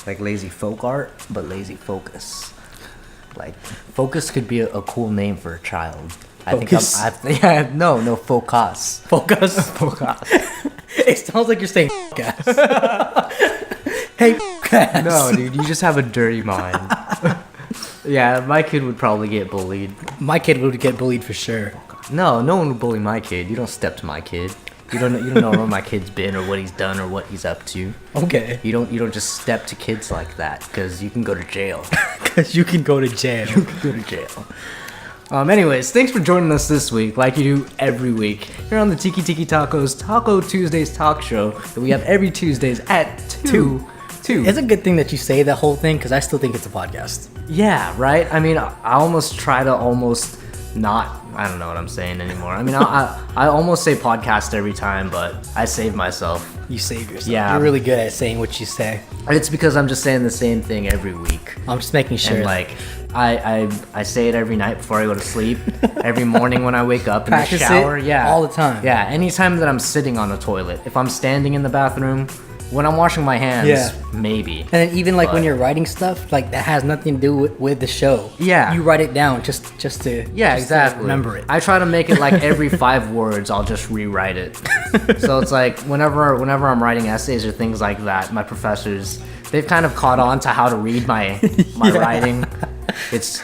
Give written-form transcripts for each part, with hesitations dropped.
Like lazy folk art, but lazy focus. Like focus could be a cool name for a child. Focus? No, focus. Focus? Focus. It sounds like you're saying ass. Hey, ass. No, dude, you just have a dirty mind. Yeah, my kid would probably get bullied. My kid would get bullied for sure. No one would bully my kid. You don't step to my kid. You don't know where my kid's been or what he's done or what he's up to. Okay. You don't just step to kids like that because you can go to jail. Because you can go to jail. You can go to jail. Anyways, thanks for joining us this week, like you do every week, here on the Tiki Tiki Tacos Taco Tuesdays talk show that we have every Tuesdays at 2. It's a good thing that you say that whole thing because I still think it's a podcast. Yeah, right? I mean, I almost try to not, I don't know what I'm saying anymore. I mean, I almost say podcast every time, but I save myself. You save yourself. Yeah. You're really good at saying what you say. It's because I'm just saying the same thing every week. I'm just making sure. And like, I say it every night before I go to sleep, every morning when I wake up in the shower. Yeah. All the time. Yeah, anytime that I'm sitting on a toilet. If I'm standing in the bathroom, when I'm washing my hands, maybe. And then even like when you're writing stuff, like that has nothing to do with the show. Yeah. You write it down just to exactly. to remember it. I try to make it like every 5 words, I'll just rewrite it. So it's like whenever I'm writing essays or things like that, my professors, they've kind of caught on to how to read my writing. It's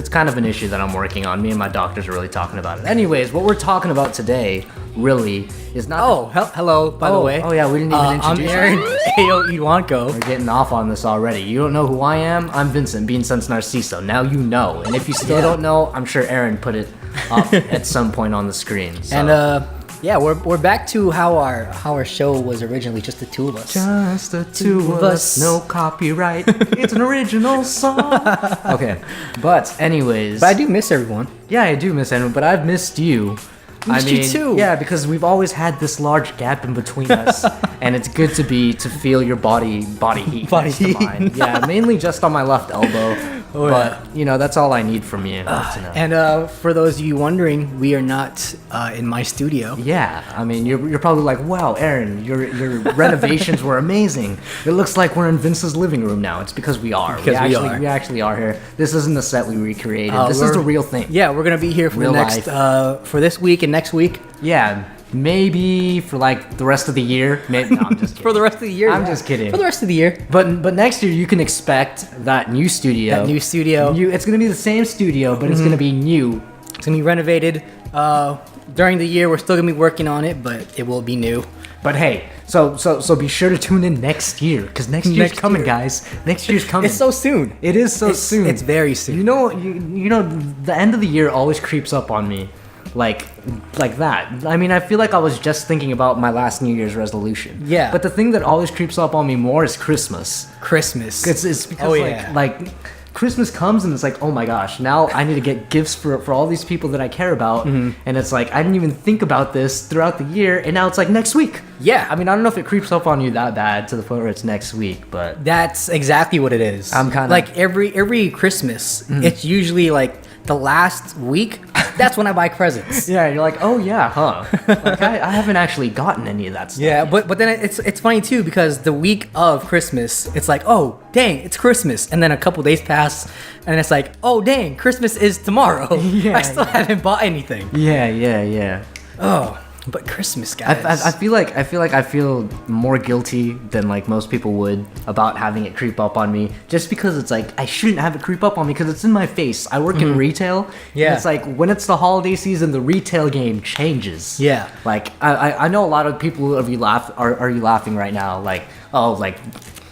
kind of an issue that I'm working on. Me and my doctors are really talking about it. Anyways, what we're talking about today really is not. Hello, by the way. Oh yeah, we didn't even introduce I'm Aaron. Ayo We're Iwanko. getting off on this already. You don't know who I am? I'm Vincent, Bean Sense Narciso. Now you know. And if you still don't know, I'm sure Aaron put it up at some point on the screen. So. And we're back to how our show was originally, just the two of us. Just the two of us, no copyright. It's an original song. Okay, but anyways. But I do miss everyone. Yeah, I do miss everyone, but I've missed you. Missed you too. Yeah, because we've always had this large gap in between us, and it's good to feel your body heat. Body next to heat. mine. Yeah, mainly just on my left elbow. But that's all I need from you. To know. And for those of you wondering, we are not in my studio. Yeah, I mean, you're probably like, wow, Aaron, your renovations were amazing. It looks like we're in Vince's living room now. It's because we are. We actually are here. This isn't the set we recreated. This is the real thing. Yeah, we're gonna be here for real the next for this week and next week. Yeah. Maybe for like the rest of the year. Maybe, no, I'm just kidding. For the rest of the year. I'm just kidding. For the rest of the year. But next year you can expect that new studio. It's gonna be the same studio, but it's gonna be new. It's gonna be renovated. During the year, we're still gonna be working on it, but it will be new. But hey, so be sure to tune in next year, because next year's coming, guys. Next year's coming. It's so soon. It is soon. It's very soon. You know, the end of the year always creeps up on me. Like that. I mean, I feel like I was just thinking about my last New Year's resolution. Yeah. But the thing that always creeps up on me more is Christmas. It's because like Christmas comes and it's like, oh my gosh, now I need to get gifts for all these people that I care about. Mm-hmm. And it's like, I didn't even think about this throughout the year, and now it's like next week. Yeah. I mean, I don't know if it creeps up on you that bad to the point where it's next week, but that's exactly what it is. I'm kind of like every Christmas, it's usually like the last week. That's when I buy presents. Yeah, you're like, oh yeah, huh? Like I haven't actually gotten any of that stuff. Yeah, but then it's funny too, because the week of Christmas, it's like, oh dang, it's Christmas, and then a couple days pass, and it's like, oh dang, Christmas is tomorrow. Yeah, I still haven't bought anything. Yeah. Oh. But Christmas, guys. I feel like I feel more guilty than like most people would about having it creep up on me, just because it's like I shouldn't have it creep up on me because it's in my face. I work in retail. Yeah. And it's like when it's the holiday season, the retail game changes. Yeah. Like I know a lot of people are you laughing right now? Like, oh, like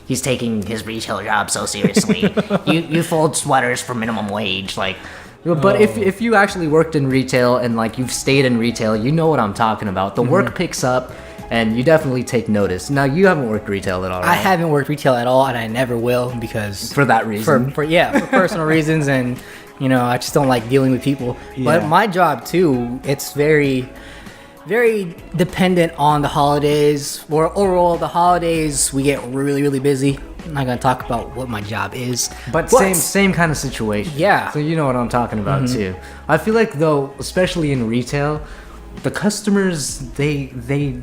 he's taking his retail job so seriously. you fold sweaters for minimum wage, like. But if you actually worked in retail and like you've stayed in retail, you know what I'm talking about. The work picks up, and you definitely take notice. Now you haven't worked retail at all, right? I haven't worked retail at all, and I never will, because for that reason. For personal reasons, and I just don't like dealing with people. Yeah. But my job too, it's very, very dependent on the holidays. Or overall, the holidays we get really, really busy. I'm not gonna talk about what my job is, but same kind of situation. Yeah. So you know what I'm talking about too. I feel like though, especially in retail, the customers, they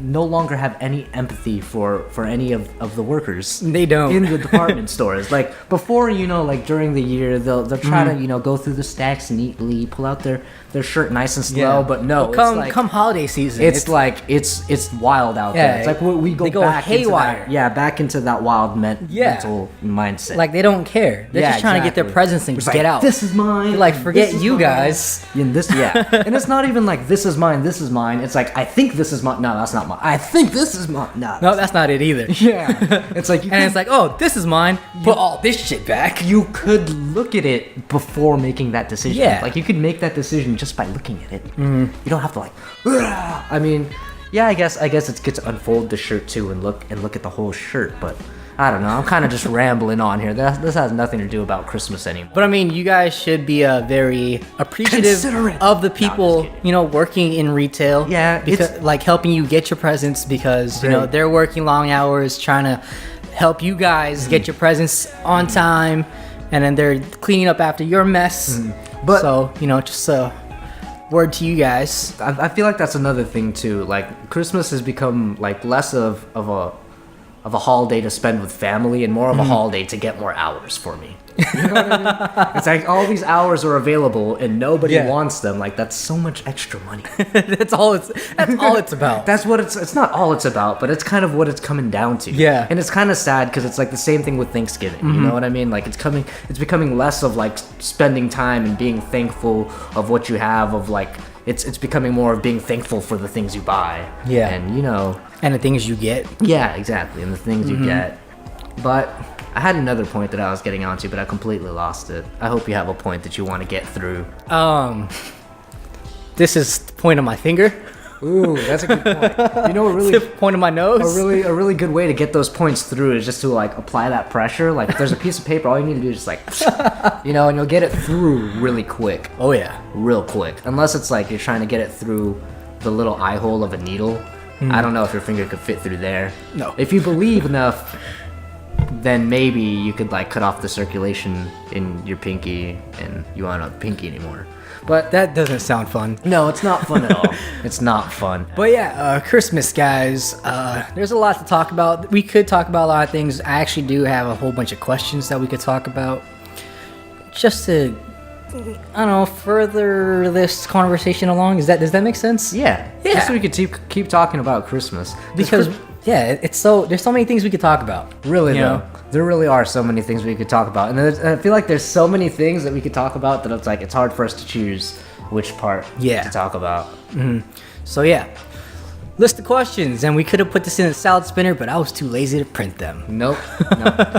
no longer have any empathy for any of the workers. They don't. In the department stores. Like before, like during the year, they'll try to go through the stacks neatly, pull out their shirt nice and slow. But no, come holiday season, it's like it's wild out there. It's like we go back haywire. into that, back into that wild mental mindset. Like they don't care. They're just trying to get their presents and just get out. This is mine. Like forget you guys. And and it's not even like this is mine. This is mine. It's like I think this is mine. No, that's not mine. I think this is mine. No, that's not it either. Yeah, it's like it's like, oh, this is mine. Put all this shit back. You could look at it before making that decision. Yeah, like you could make that decision just by looking at it. You don't have to like. Ugh. I mean, yeah, I guess it's good to unfold the shirt too and look at the whole shirt, but. I don't know. I'm kind of just rambling on here. This has nothing to do about Christmas anymore. But I mean, you guys should be very appreciative of the people, working in retail. Yeah, because like helping you get your presents because they're working long hours trying to help you guys get your presents on time, and then they're cleaning up after your mess. But so just a word to you guys. I feel like that's another thing too. Like Christmas has become like less of a holiday to spend with family and more of a holiday to get more hours for me. You know what I mean? It's like all these hours are available and nobody wants them. Like that's so much extra money. That's all it's about. That's what it's not all it's about, but it's kind of what it's coming down to. Yeah. And it's kind of sad because it's like the same thing with Thanksgiving. You know what I mean? Like it's becoming less of like spending time and being thankful of what you have, of like it's becoming more of being thankful for the things you buy. Yeah. And and the things you get. Yeah, exactly. And the things you get. But I had another point that I was getting onto, but I completely lost it. I hope you have a point that you want to get through. This is the point of my finger. Ooh, that's a good point. Really the point of my nose. A really good way to get those points through is just to like apply that pressure. Like if there's a piece of paper, all you need to do is just like, and you'll get it through really quick. Oh yeah, real quick. Unless it's like you're trying to get it through the little eye hole of a needle. I don't know if your finger could fit through there. No. If you believe enough, then maybe you could like cut off the circulation in your pinky and you won't have a pinky anymore. But that doesn't sound fun. No, it's not fun at all. It's not fun. But yeah, Christmas, guys. There's a lot to talk about. We could talk about a lot of things. I actually do have a whole bunch of questions that we could talk about. Just to, I don't know, further this conversation along. Does that make sense? Yeah. Just so we could keep talking about Christmas. Because there's so many things we could talk about. Really, there really are so many things we could talk about, and I feel like there's so many things that we could talk about that it's hard for us to choose which part to talk about. So list of questions, and we could have put this in a salad spinner, but I was too lazy to print them. Nope.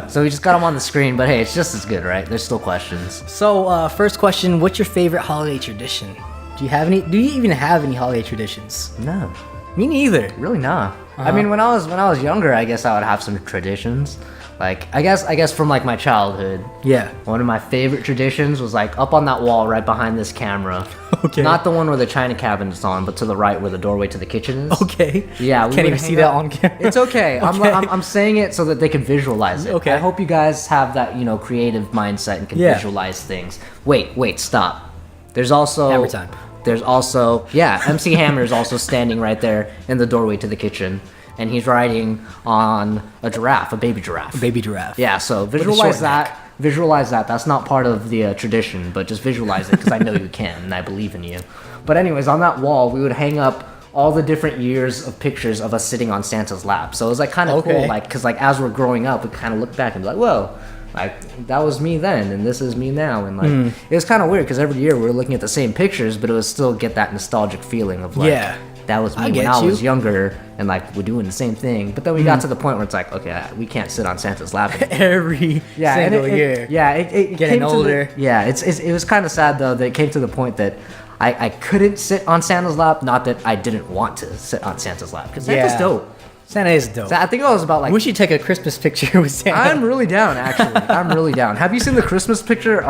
So we just got them on the screen, but hey, it's just as good, right? There's still questions. So first question: what's your favorite holiday tradition? Do you even have any holiday traditions? No. Me neither. Really, nah. I mean, when I was younger, I guess I would have some traditions. Like, I guess from like my childhood. Yeah. One of my favorite traditions was like up on that wall right behind this camera. Okay. Not the one where the china cabinet's on, but to the right where the doorway to the kitchen is. Okay. Yeah. We can't even see that on camera. It's okay. I'm saying it so that they can visualize it. Okay. I hope you guys have that creative mindset and can visualize things. Wait, stop. There's also every time. There's also MC Hammer is also standing right there in the doorway to the kitchen. And he's riding on a giraffe, a baby giraffe. A baby giraffe. Yeah, so visualize that. Visualize that. That's not part of the tradition, but just visualize it because I know you can and I believe in you. But anyways, on that wall, we would hang up all the different years of pictures of us sitting on Santa's lap. So it was like kind of cool, like because like as we're growing up, we kind of look back and be like, whoa, like that was me then, and this is me now, and like it was kind of weird because every year we were looking at the same pictures, but it was still get that nostalgic feeling of like. That was me when I was younger, and like we're doing the same thing. But then we got to the point where it's like, okay, we can't sit on Santa's lap every single year. It getting older. It was kind of sad though that it came to the point that I couldn't sit on Santa's lap. Not that I didn't want to sit on Santa's lap because Santa's dope. Santa is dope. So I think it was about like. We should take a Christmas picture with Santa. I'm really down, actually. I'm really down. Have you seen the Christmas picture?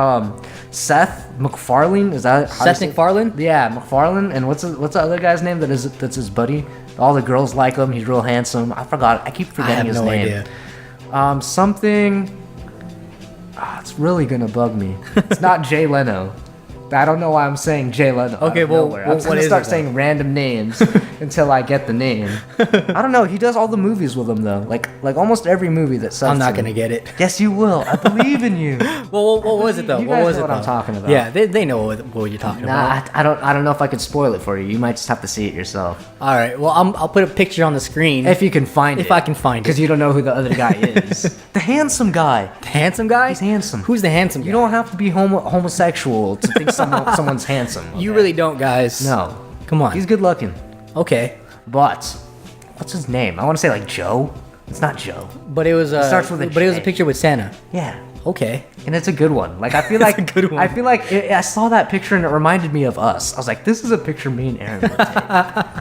Seth MacFarlane, is that Seth MacFarlane? Yeah, MacFarlane. And what's the other guy's name that's his buddy? All the girls like him. He's real handsome. I forgot. I keep forgetting his name. Idea. Something. It's really gonna bug me. It's not Jay Leno. I don't know why I'm saying Jay Leno. Okay, out of well, nowhere. what I'm gonna is start it, though? saying random names until I get the name. I don't know. He does all the movies with him though. Like almost every movie that sucks. I'm not him. gonna get it. Yes, you will. I believe in you. Well, what was it though? You What guys was know it? what I'm though? talking about. Yeah, they know what you're talking about. Nah, I don't know if I could spoil it for you. You might just have to see it yourself. All right. Well, I'll put a picture on the screen. If you can find it. If I can find it. Because you don't know who the other guy is. The handsome guy. The handsome guy? He's handsome. Who's the handsome guy? You don't have to be homosexual to think someone's handsome. You okay? really don't, guys. No. Come on. He's good looking. Okay. But what's his name? I want to say like Joe. It's not Joe. But it was starts with a but it was a J. picture with Santa. Yeah. Okay. And it's a good one. Like I feel like a good one. I feel like I saw that picture and it reminded me of us. I was like, this is a picture me and Aaron would take.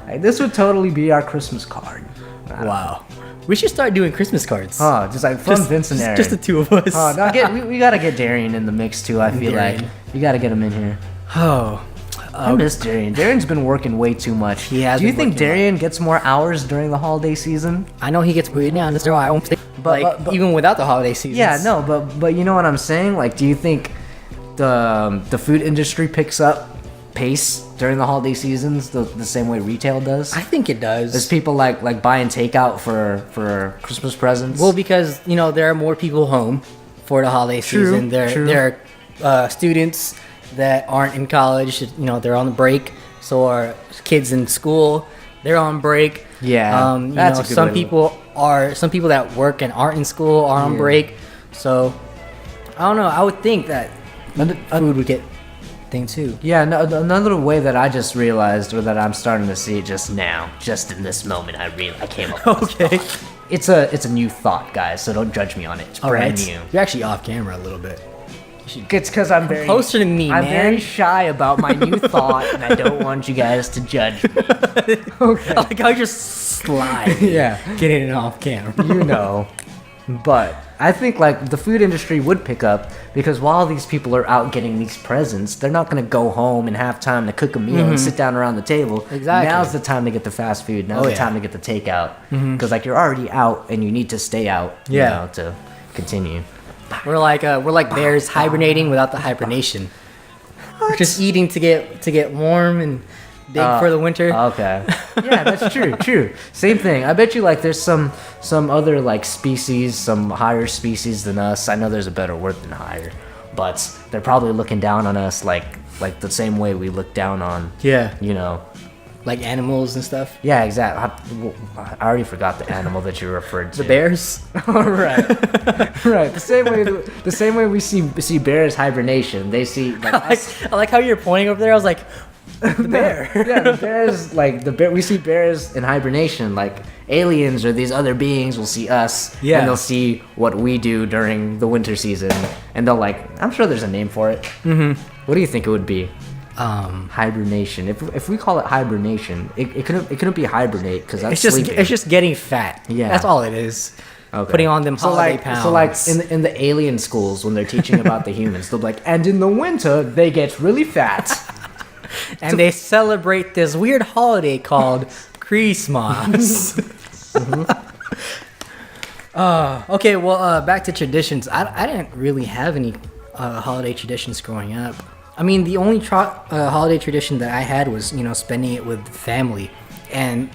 Like, this would totally be our Christmas card. Wow. We should start doing Christmas cards. Oh, just like from Vince and Aaron. Just the two of us. Oh, no, we gotta get Darian in the mix too. I feel like Darian. you gotta get him in here. Oh. I miss Darian. Darian's been working way too much. He has Do you been think working a lot. Darian gets more hours during the holiday season? I know he gets paid now. That's why I won't. But- Even without the holiday season. Yeah, no, but you know what I'm saying? Like, do you think the food industry picks up pace during the holiday seasons the same way retail does? I think it does. There's people like buying takeout for Christmas presents. Well, because there are more people home for the holiday True, season. true. There are students that aren't in college. They're on the break. So are kids in school. They're on break. Yeah, that's a good some way to some people that work and aren't in school are on Yeah. break. So I don't know. I would think that food would get thing too. Yeah, no, another way that I just realized, or that I'm starting to see just now, just in this moment, I came up with Okay. this thought. It's a new thought, guys, so don't judge me on it. It's All brand right. new. You're actually off camera a little bit. It's because I'm very Closer to me, I'm man. very shy about my new thought, and I don't want you guys to judge me. Okay. I like how you just slide. Yeah. Getting it off camera. You know. But I think like the food industry would pick up because while these people are out getting these presents, they're not going to go home and have time to cook a meal and sit down around the table. Exactly. Now's the time to get the fast food. Now's Oh, the yeah. time to get the takeout. Because like you're already out and you need to stay out. You Yeah. know, to continue. We're like bears hibernating without the hibernation. We're just eating to get warm and big for the winter. Okay. Yeah, that's true. True. Same thing. I bet you like there's some other like species, some higher species than us. I know there's a better word than higher, but they're probably looking down on us like the same way we look down on. Yeah. You know. Like animals and stuff. Yeah, exactly. I already forgot the animal that you referred to. The bears. Right. Right. The same way we see bears hibernation. They see like us. I like how you're pointing over there. I was like, the bear. Yeah, the bears we see bears in hibernation. Like aliens or these other beings will see us, Yeah. and they'll see what we do during the winter season, and they'll I'm sure there's a name for it. Mm-hmm. What do you think it would be? Hibernation. If we call it hibernation, it couldn't be hibernate because that's sleeping. It's just getting fat. Yeah. That's all it is. Okay. Putting on them holiday pounds. So like in the alien schools when they're teaching about the humans, they'll be like, and in the winter they get really fat. And they celebrate this weird holiday called Christmas. Okay, well, back to traditions. I didn't really have any holiday traditions growing up. I mean, the only holiday tradition that I had was, spending it with family. And,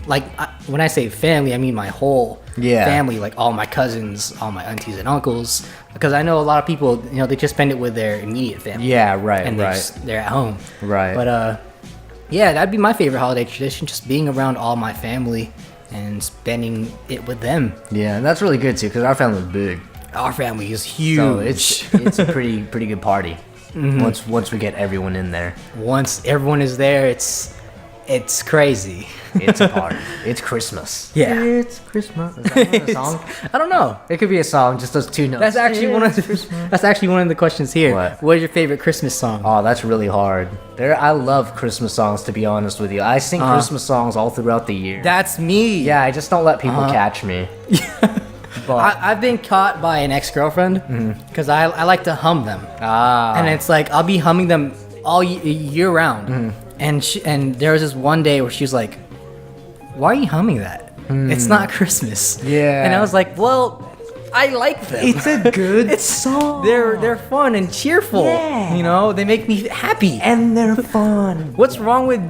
when I say family, I mean my whole family, like all my cousins, all my aunties and uncles. Because I know a lot of people, they just spend it with their immediate family. Yeah, right, And they're at home. Right. But, yeah, that'd be my favorite holiday tradition, just being around all my family and spending it with them. Yeah, and that's really good too because our family's big. Our family is huge. So it's a pretty good party. Once we get everyone in there, Once everyone is there, it's crazy. it's a party. It's Christmas. Yeah. It's Christmas. Is that a song? I don't know. It could be a song, just those two notes. That's actually one of the questions here. What is your favorite Christmas song? Oh, that's really hard. I love Christmas songs, to be honest with you. I sing Christmas songs all throughout the year. That's me. Yeah, I just don't let people catch me. But I've been caught by an ex-girlfriend because I like to hum them. And it's like I'll be humming them all year round. And there was this one day where she was like, "Why are you humming that? It's not Christmas." Yeah. And I was like, "Well, I like them. It's a good song. They're fun and cheerful. Yeah. You know, they make me happy. And they're fun. What's wrong with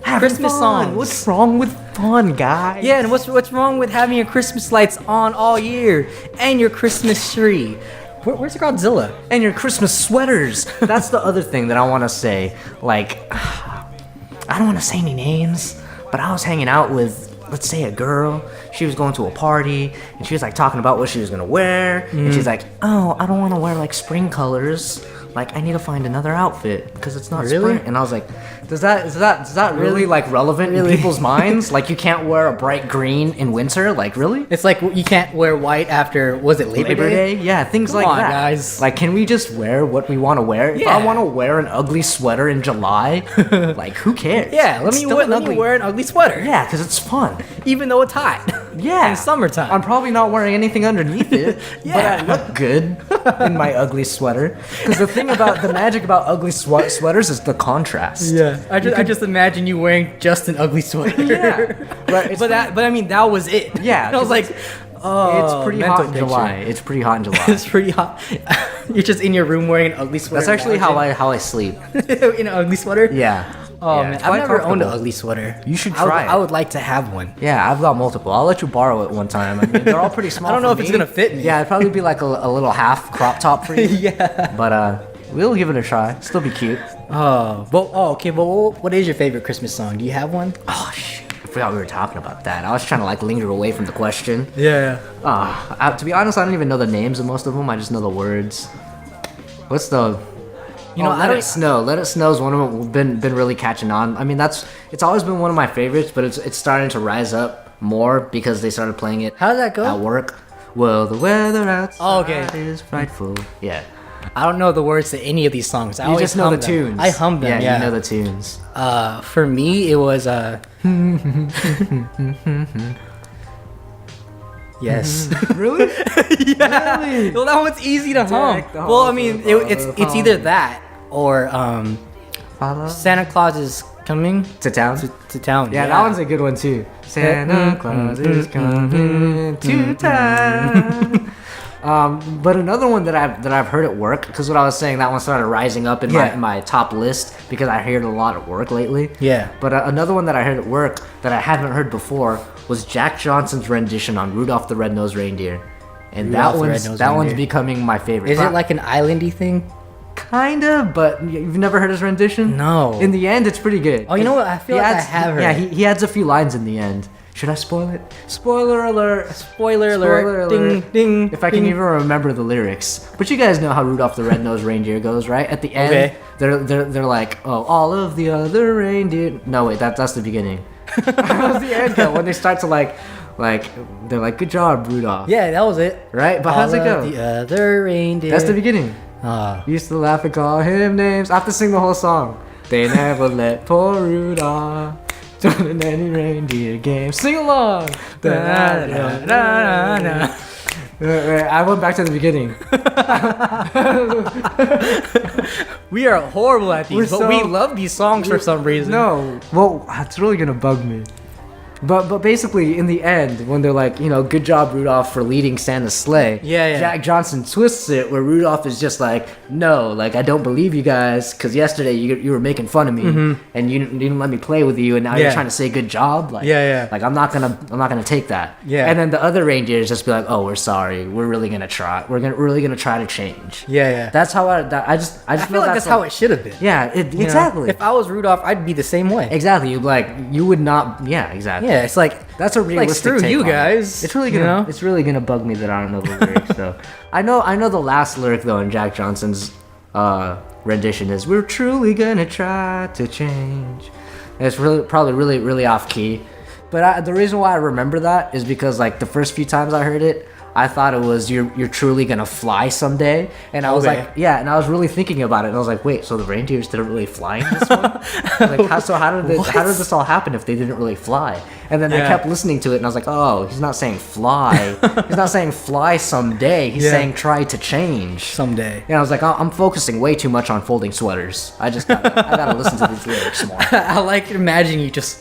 Christmas songs? What's wrong with fun, guys? Yeah, and what's wrong with having your Christmas lights on all year and your Christmas tree? Where's Godzilla? And your Christmas sweaters. That's the other thing that I want to say. Like, I don't want to say any names, but I was hanging out with, let's say, a girl. She was going to a party, and she was like talking about what she was gonna wear, and she's like, "Oh, I don't want to wear like spring colors. Like, I need to find another outfit because it's not Really? spring." And I was like, "Does that really like relevant in people's minds? Like, you can't wear a bright green in winter? Like, really?" It's like you can't wear white after, was it Labor Day? Yeah, things Come like on, that. guys. Like, can we just wear what we want to wear? If I Yeah. want to wear an ugly sweater in July, like, who cares? Yeah, let It's me still wear an ugly sweater. Yeah, because it's fun. Even though it's hot. Yeah. In summertime. I'm probably not wearing anything underneath it, Yeah. but I look good in my ugly sweater. Because the thing about the magic about ugly sweaters is the contrast. Yeah, I just imagine you wearing just an ugly sweater. Yeah. But but I mean that was it. Yeah, I was like, oh, It's pretty mental hot in picture. July. It's pretty hot in July. It's pretty hot. You're just in your room wearing an ugly sweater. That's actually how I sleep. in an ugly sweater. Yeah. Oh Yeah, man, it's I've quite never owned an comfortable. ugly sweater. You should I would- try it. I would like to have one. Yeah, I've got multiple. I'll let you borrow it one time. I mean, they're all pretty small. I don't know for if it's me. gonna fit me. Yeah, it'd probably be like a little half crop top for you. Yeah. But we'll give it a try. Still be cute. Okay. Well, what is your favorite Christmas song? Do you have one? Oh shit! I forgot we were talking about that. I was trying to like linger away from the question. Yeah. To be honest, I don't even know the names of most of them. I just know the words. What's the? Let it snow. Let it snow is one of them. Been really catching on. I mean, it's always been one of my favorites, but it's starting to rise up more because they started playing it. How did that go? At work. Well, the weather outside okay. is frightful. Yeah. I don't know the words to any of these songs. I You always just know hum the them. tunes. I hum them. Yeah, you know the tunes. For me, it was Yes. Really? Yeah. Really? Well, that one's easy to hum. Deck the Well, I halls mean, with it's either that or Follow Santa Claus is coming to town. to town. Yeah, that one's a good one too. Santa Claus is coming to town. But another one that I've heard at work, because what I was saying, that one started rising up in my top list because I heard it a lot at work lately. Yeah. But another one that I heard at work that I haven't heard before was Jack Johnson's rendition on Rudolph the Red-Nosed Reindeer, and Rudolph the that Red-Nosed one's Reindeer. becoming my favorite. Is it like an islandy thing? Kinda, but you've never heard his rendition? No. In the end, it's pretty good. Oh, you know what? I feel He like I adds- have heard. Yeah, it. he adds a few lines in the end. Should I spoil it? Spoiler alert! Spoiler alert! Spoiler alert. Ding ding. If I can ding. even remember the lyrics. But you guys know how Rudolph the Red-Nosed Reindeer goes, right? At the end, Okay. they're like, oh, all of the other reindeer. No, wait, that's the beginning. That was the end though, when they start to like they're like, good job, Rudolph. Yeah, that was it. Right? But how's it All go? of The other reindeer. That's the beginning. Ah. Used to laugh and call him names. I have to sing the whole song. They never let poor Rudolph join in any reindeer game. Sing along. Da-da-da-da-da. I went back to the beginning. We are horrible at these, We're but we so- love these songs for some reason. No, well, it's really gonna bug me. But basically, in the end, when they're like, good job, Rudolph, for leading Santa's sleigh. Yeah. Jack Johnson twists it where Rudolph is just like, no, like I don't believe you guys because yesterday you were making fun of me and you didn't let me play with you and now you're Yeah. trying to say good job. Like, Yeah. Like I'm not gonna take that. Yeah. And then the other reindeers just be like, oh, we're sorry, we're really gonna try. We're really gonna try to change. Yeah. That's how I just I feel like that's how it should have been. Yeah, You know? exactly. If I was Rudolph, I'd be the same way. Exactly. You would not. Yeah, exactly. Yeah, it's like That's a realistic screw take you on it. guys, It's really you gonna know? it's really gonna bug me that I don't know the lyrics though. I know the last lyric though in Jack Johnson's rendition is "We're truly gonna try to change." And it's probably really off key, but the reason why I remember that is because like the first few times I heard it, I thought it was you're truly gonna fly someday, and I was Okay. like, yeah, and I was really thinking about it, and I was like, wait, so the reindeers didn't really fly in this one? Like, how did this all happen if they didn't really fly? And then I Yeah. kept listening to it, and I was like, oh, he's not saying fly, he's not saying fly someday, he's Yeah. saying try to change. someday. And I was like, I'm focusing way too much on folding sweaters. I gotta listen to these lyrics more. I like imagining you just.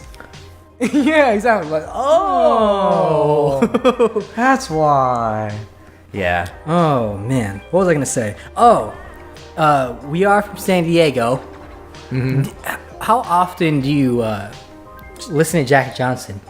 Yeah, exactly. Like, oh, that's why. Yeah. Oh man, what was I gonna say? Oh, we are from San Diego. How often do you listen to Jack Johnson?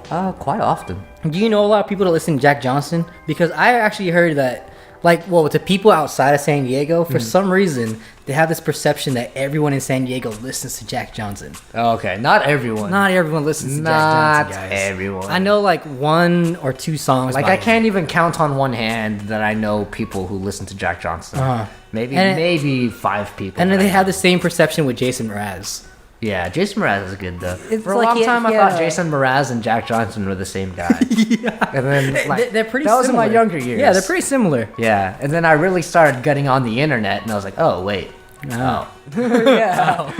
Quite often. Do you know a lot of people that listen to Jack Johnson? Because I actually heard that, like, well, to people outside of San Diego, for some reason, they have this perception that everyone in San Diego listens to Jack Johnson. Okay, not everyone. Not everyone listens to Jack Not Johnson, guys. everyone. I know like 1 or 2 songs. Like by I him. can't even count on one hand that I know people who listen to Jack Johnson. Maybe And maybe 5 people. And then that they I have know. the same perception with Jason Mraz. Yeah, Jason Mraz is good though. It's For a like long time, I yeah. thought Jason Mraz and Jack Johnson were the same guy. Yeah. And then like They're pretty that was similar. in my younger years. Yeah, they're pretty similar. Yeah, and then I really started getting on the internet, and I was like, oh wait. Oh. Yeah.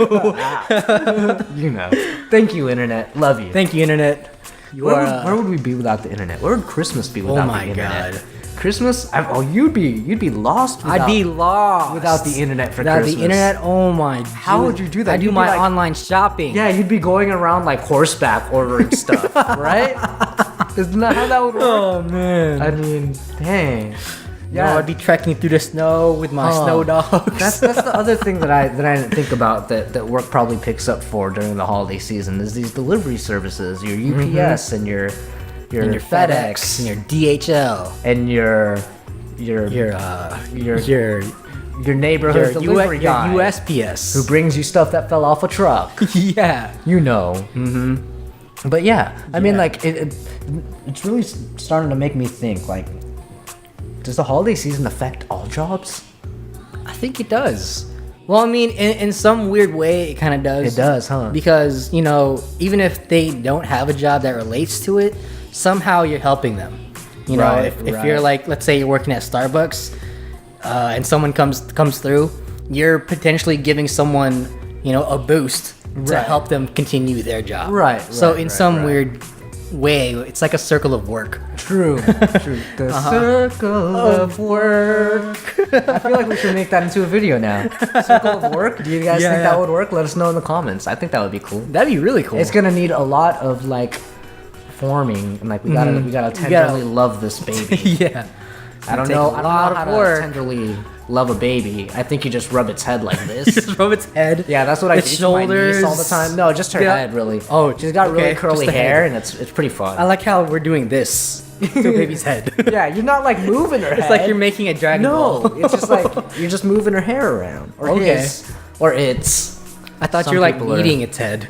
You know. Thank you, internet. Love you. Thank you, internet. You Where are. where would we be without the internet? Where would Christmas be without my the internet? God. Christmas? you'd be lost. Without, I'd be lost without the internet for without Christmas. the internet. Oh my! How would you do that? I You'd do be my like- online shopping. Yeah, you'd be going around like horseback ordering stuff, right? Isn't that how that would work? Oh man. I mean, dang. Yeah, I'd be trekking through the snow with my snow dogs. That's the other thing that I didn't think about that work probably picks up for during the holiday season is these delivery services, your UPS and your and your FedEx and your DHL, and your neighborhood delivery guy your USPS, who brings you stuff that fell off a truck. yeah. You know. Mm-hmm. But yeah, I mean, like it's really starting to make me think. Like, does the holiday season affect all jobs? I think it does. Well, I mean, in some weird way, it kind of does. It does, huh? Because, you know, even if they don't have a job that relates to it, somehow you're helping them. You know, Right, if you're like, let's say you're working at Starbucks, and someone comes through, you're potentially giving someone, you know, a boost to Right. help them continue their job. Right, So right, in right, some right. weird way, it's like a circle of work. True. The circle of work. I feel like we should make that into a video now. Circle of work. Do you guys Yeah, think yeah. that would work? Let us know in the comments. I think that would be cool. That'd be really cool. It's gonna need a lot of like forming, and like we gotta tenderly love this baby. yeah. I don't take know. a I don't lot know of how to work. tenderly love a baby. I think you just rub its head like this. Just rub its head. Yeah, that's what I Its do to my niece all the shoulders. time. No, just her Yeah. head, really. Oh, She's got really okay, curly just the hair, head. and it's pretty fun. I like how we're doing this to a baby's head. Yeah, you're not like moving her head. It's like you're making a Dragon No, Ball. it's just like you're just moving her hair around, or Okay. his, or its. I thought Some you were like people are- eating its head.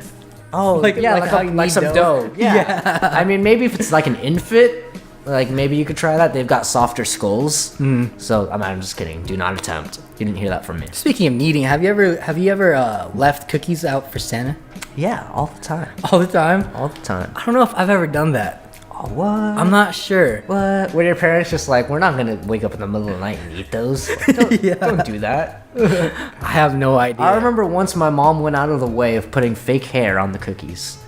Oh, Like- yeah, like like, how you like knead some dough. dough. Yeah. I mean, maybe if it's like an infant, like maybe you could try that. They've got softer skulls. So I'm just kidding. Do not attempt. You didn't hear that from me. Speaking of kneading, have you ever left cookies out for Santa Yeah, all the time. all the time? All the time. I don't know if I've ever done that. Oh, what? I'm not sure. What? Were your parents just like, we're not gonna wake up in the middle of the night and eat those? Like, don't, Yeah. don't do that. I have no idea. I remember once my mom went out of the way of putting fake hair on the cookies.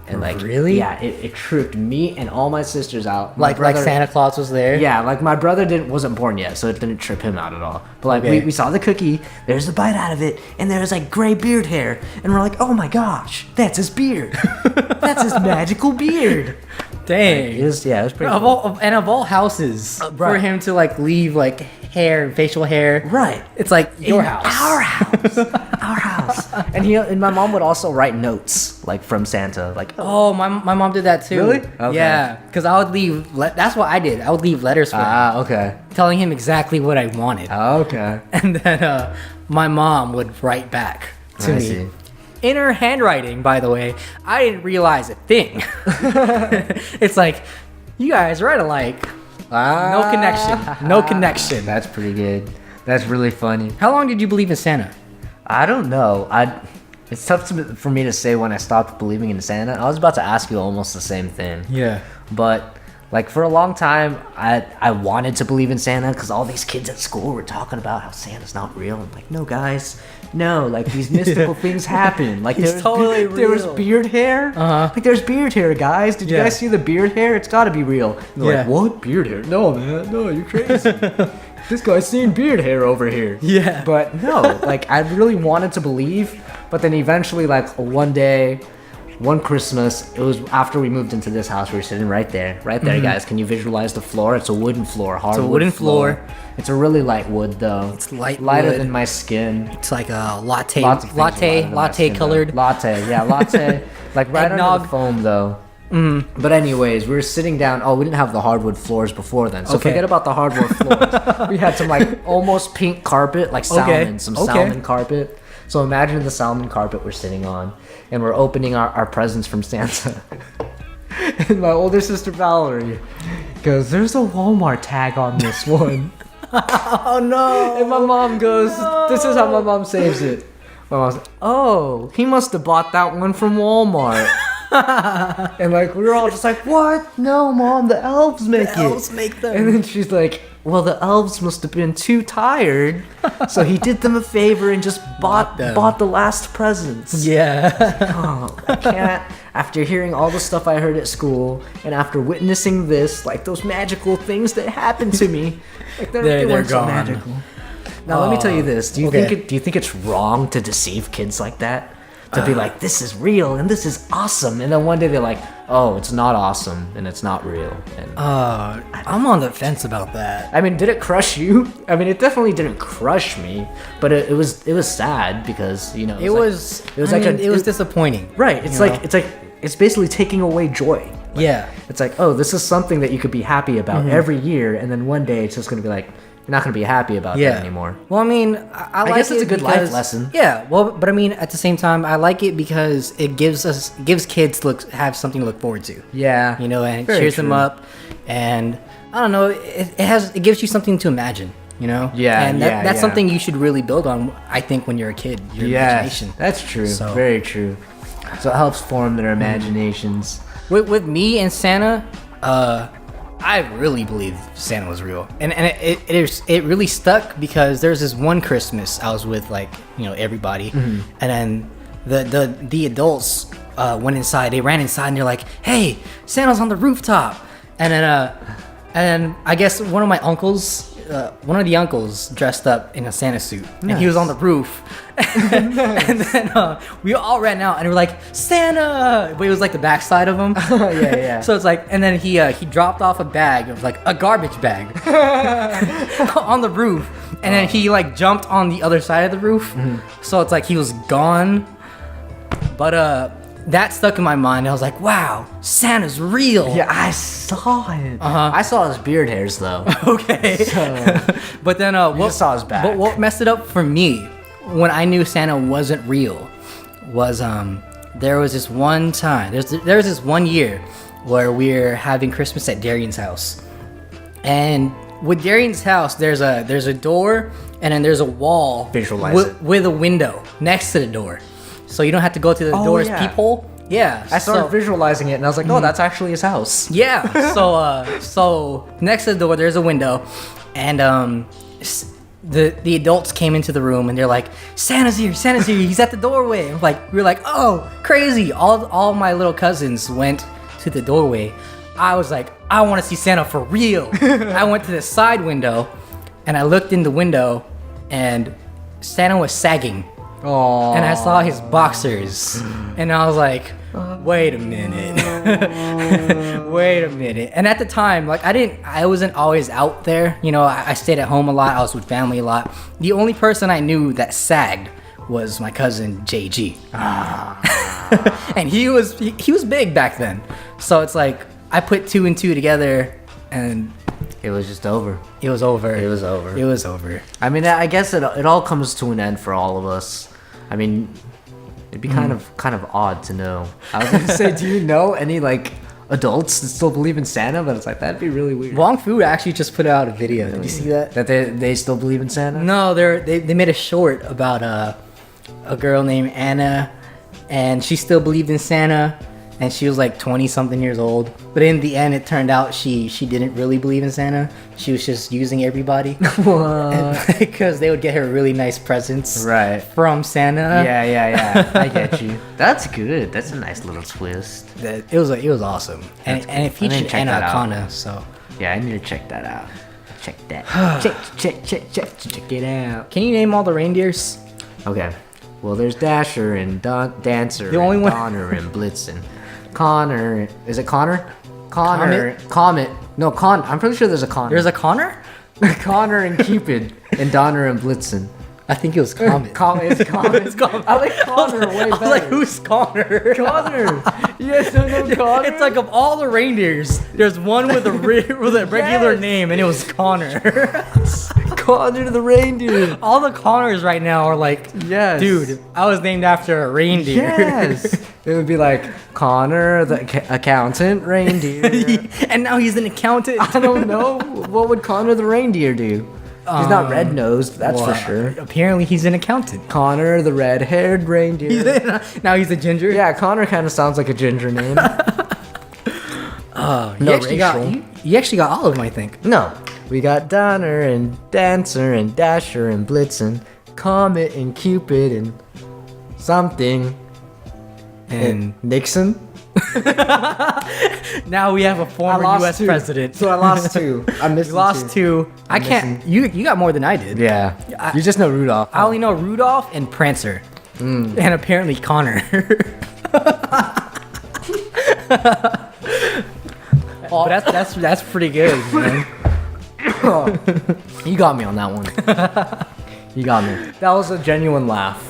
And like, Really? Yeah, it tripped me and all my sisters out. My like brother- Santa Claus was there. Yeah, like my brother wasn't born yet, so it didn't trip him out at all. But like Okay. we saw the cookie, there's a bite out of it, and there's like gray beard hair, and we're like, oh my gosh, that's his beard. That's his magical beard. Dang. It was pretty Of cool. of all houses, for right. him to like leave like hair, facial hair. Right. It's like your In house. Our house. Our house. And my mom would also write notes like from Santa, like Oh, my mom did that too. Really? Okay. Yeah, because I would leave. That's what I did. I would leave letters for him, okay. telling him exactly what I wanted, Okay. and then my mom would write back to I me see. in her handwriting. By the way, I didn't realize a thing. It's like you guys write alike. No connection. No connection. That's pretty good. That's really funny. How long did you believe in Santa? I don't know. It's tough for me to say when I stopped believing in Santa. I was about to ask you almost the same thing. Yeah. But like for a long time, I wanted to believe in Santa because all these kids at school were talking about how Santa's not real. I'm like, no, guys, no. Like these mystical things happen. Like He's totally there was real. beard hair. Uh-huh. Like there's beard hair, guys. Did you Yeah. guys see the beard hair? It's got to be real. And they're Yeah. like, what beard hair? No, man, no, you're crazy. This guy's seeing beard hair over here. Yeah. But no, like I really wanted to believe, but then eventually, like one day, one Christmas, it was after we moved into this house. We were sitting right there, guys. Can you visualize the floor? It's a wooden floor, hardwood. It's a wooden floor. It's a really light wood, though. It's lighter wood. Than my skin. It's like a latte Latte colored. Latte. Like right under the foam, though. But anyways, we were sitting down. Oh, we didn't have the hardwood floors before then, so forget about the hardwood floors. We had some like almost pink carpet, like salmon, salmon carpet. So imagine the salmon carpet we're sitting on, and we're opening our presents from Santa. And my older sister Valerie goes, "There's a Walmart tag on this one." Oh no! And my mom goes, "This is how my mom saves it." My mom's like, "Oh, he must have bought that one from Walmart." And like we were all just like, "What? No, Mom, the elves make it." The elves make them. And then she's like, "Well, the elves must have been too tired, so he did them a favor and just bought the last presents." Yeah. Oh, I can't. After hearing all the stuff I heard at school, and after witnessing this, like those magical things that happened to me, like they weren't so magical. Now let me tell you this: do you think it's wrong to deceive kids like that? To be like, this is real and this is awesome, and then one day they're like, oh, it's not awesome and it's not real. And I'm on the fence about that. I mean, did it crush you? I mean, it definitely didn't crush me, but it was sad because it was disappointing. Right. It's basically taking away joy. Yeah. It's like, oh, this is something that you could be happy about every year, and then one day it's just gonna be like, you're not going to be happy about that anymore. Well, I mean, I like guess it's a good life lesson. Yeah, well, but I mean, at the same time, I like it because it gives kids have something to look forward to. Yeah. And it cheers them up, and I don't know, it gives you something to imagine. Yeah. And that's something you should really build on, I think, when you're a kid. Your imagination. That's true. So, very true. So it helps form their imaginations. With me and Santa, I really believe Santa was real, and it really stuck because there's this one Christmas I was with everybody, and then the adults went inside. They ran inside and they're like, "Hey, Santa's on the rooftop!" And then I guess one of the uncles dressed up in a Santa suit, and he was on the roof. And then we all ran out and we're like, "Santa!" But it was like the backside of him. Yeah. So it's like, and then he dropped off a bag of like a garbage bag on the roof, and then he like jumped on the other side of the roof. So it's like he was gone. But that stuck in my mind. I was like, "Wow, Santa's real." Yeah, I saw it. I saw his beard hairs though. Okay. So, but then what saw his back? But what messed it up for me when I knew Santa wasn't real was there was this one time. There was this one year where we were having Christmas at Darian's house, and with Darian's house, there's a door and then there's a wall with a window next to the door. So you don't have to go to the door's peephole. Yeah. I started visualizing it and I was like, oh, that's actually his house. Yeah. So next to the door there's a window, and the adults came into the room and they're like, Santa's here, he's at the doorway. And we're like, oh, crazy. All my little cousins went to the doorway. I was like, I want to see Santa for real. I went to the side window and I looked in the window and Santa was sagging. Aww. And I saw his boxers, and I was like, wait a minute. Wait a minute. And at the time, I wasn't always out there. I stayed at home a lot. I was with family a lot. The only person I knew that sagged was my cousin JG. And he was big back then. So it's like, I put two and two together, and it was just over. It was over. I mean, I guess it all comes to an end for all of us. I mean, it'd be kind of odd to know. I was gonna say, do you know any adults that still believe in Santa? But it's like, that'd be really weird. Wong Fu actually just put out a video. Did you see that? That they still believe in Santa? No, they made a short about a girl named Anna, and she still believed in Santa. And she was like 20-something years old. But in the end, it turned out she didn't really believe in Santa. She was just using everybody. Because they would get her really nice presents from Santa. Yeah. I get you. That's good. That's a nice little twist. It was awesome. And it featured Anna Akana. So yeah, I need to check that out. Check that. check it out. Can you name all the reindeers? Okay. Well, there's Dasher and Dancer, The only and one- Donner and Blitzen. Connor, is it Connor? Connor, Comet. No, I'm pretty sure there's a Connor. There's a Connor? Connor and Cupid and Donner and Blitzen. I think it was Comet. It's Comet. It's Comet. I like Connor way I better. was like, who's Connor? Connor? You guys don't know Connor? It's like of all the reindeers, there's one with a with a regular Yes. name, and it was Connor. Connor the reindeer. All the Connors right now are like, Yes. dude, I was named after a reindeer. Yes. It would be like Connor the accountant reindeer. And now he's an accountant. I don't know. What would Connor the reindeer do? He's not red nosed, that's for sure. Apparently, he's an accountant. Connor the red haired reindeer. Now he's a ginger. Yeah, Connor kind of sounds like a ginger name. You No actually got racial. you actually got all of them, I think. No. We got Donner and Dancer and Dasher and Blitzen, Comet and Cupid and something. And Nixon? now we have a former U.S. president. So I lost two. I missed You lost two. I can't. You got more than I did. Yeah. You just know Rudolph. I only know Rudolph and Prancer, and apparently Connor. But that's pretty good, man. You got me on that one. You got me. That was a genuine laugh.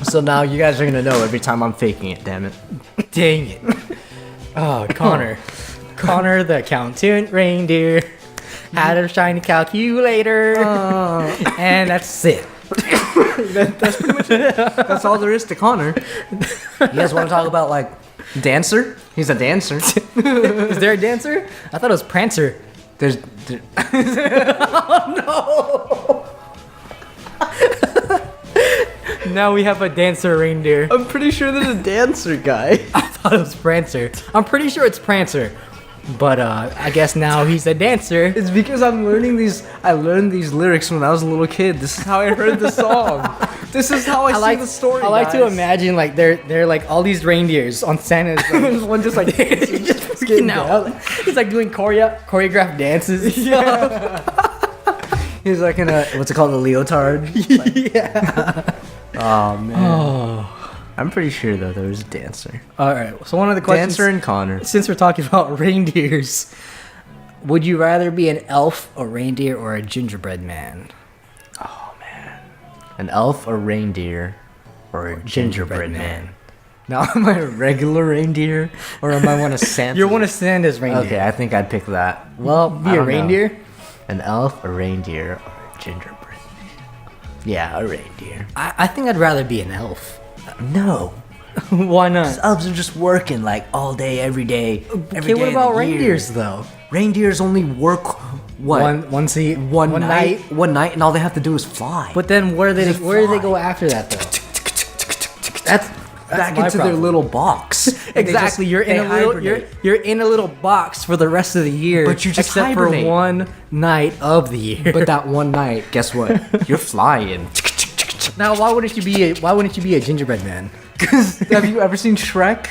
So now you guys are gonna know every time I'm faking it, damn it. Dang it. Oh, Connor. Connor the accountant reindeer had a shiny calculator, and that's it. That's pretty much it. That's all there is to Connor. You guys want to talk about like dancer? He's a dancer. Is there a dancer? I thought it was Prancer. There's Now we have a dancer reindeer. I'm pretty sure there's a dancer guy. I thought it was Prancer. I'm pretty sure it's Prancer. But I guess now he's a dancer. It's because I learned these lyrics when I was a little kid. This is how I heard the song. This is how I see the story. I like to guys. imagine like they're like all these reindeers on Santa's. Like, One just like he's just freaking out. He's like doing choreographed dances. He's like in a what's it called, a leotard. Yeah. Oh man. Oh. I'm pretty sure though there was a dancer. All right. So one of the questions, Dancer and Connor. since we're talking about reindeers, would you rather be an elf, a reindeer, or a gingerbread man? An elf, a reindeer, or a gingerbread man. Now am I a regular reindeer or am I one of Santa? You're one of Santa's reindeer. Okay, I think I'd pick that. Well, Be I a don't know. reindeer? An elf, a reindeer, or a gingerbread man. Yeah, a reindeer. I think I'd rather be an elf. No. Why not? Elves are just working like all day, every day. Okay, what about reindeers though? Reindeers only work what? One night. One night, and all they have to do is fly. But then where do Just they fly. go after that though? That's back my into their problem. little box. And they Exactly, just- you're in they a little hibernate. you're in a little box for the rest of the year. But you just except hibernate. for one night of the year. But that one night, guess what? You're flying. now why wouldn't you be a gingerbread man? Have you ever seen Shrek?